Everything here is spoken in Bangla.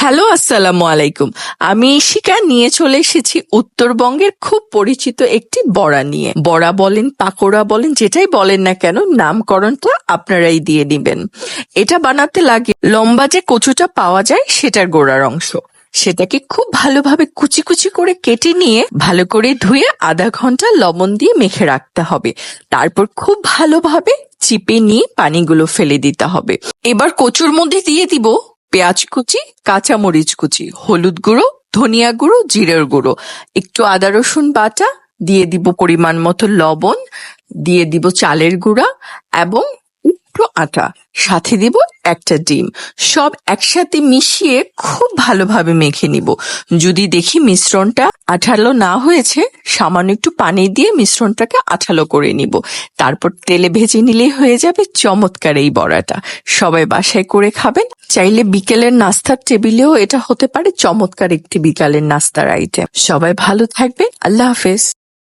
হ্যালো, আসসালামু আলাইকুম। আমি ইশিকা নিয়ে চলে এসেছি উত্তরবঙ্গের খুব পরিচিত একটি বড়া নিয়ে। বড়া বলেন, পাকোড়া বলেন, যেটাই বলেন না কেন, নামকরণটা আপনারাই দিয়ে নিবেন। এটা বানাতে লাগে লম্বা যে কচুটা পাওয়া যায় সেটার গোড়ার অংশ। সেটাকে খুব ভালোভাবে কুচি কুচি করে কেটে নিয়ে ভালো করে ধুয়ে আধা ঘন্টা লবণ দিয়ে মেখে রাখতে হবে। তারপর খুব ভালোভাবে চিপে নিয়ে পানিগুলো ফেলে দিতে হবে। এবার কচুর মধ্যে দিয়ে দিব পেঁয়াজ কুচি, কাঁচামরিচ কুচি, হলুদ গুঁড়ো, ধনিয়া গুঁড়ো, জিরের গুঁড়ো, একটু আদা রসুন বাটা, দিয়ে দিব পরিমাণ মতো লবণ, দিয়ে দিব চালের গুঁড়া এবং একটু আটা, সাথে দিব একটা ডিম। সব একসাথে মিশিয়ে খুব ভালোভাবে মেখে নিব। যদি দেখি মিশ্রণটা আঠালো না হয়েছে, সামান্য একটু পানি দিয়ে মিশ্রণটাকে আঠালো করে নিব। তারপর তেলে ভেজে নিলেই হয়ে যাবে চমৎকার এই বড়াটা। সবাই বাসায় করে খাবেন। চাইলে বিকেলের নাস্তার টেবিলেও এটা হতে পারে চমৎকার একটি বিকালের নাস্তার আইটেম। সবাই ভালো থাকবেন। আল্লাহ হাফেজ।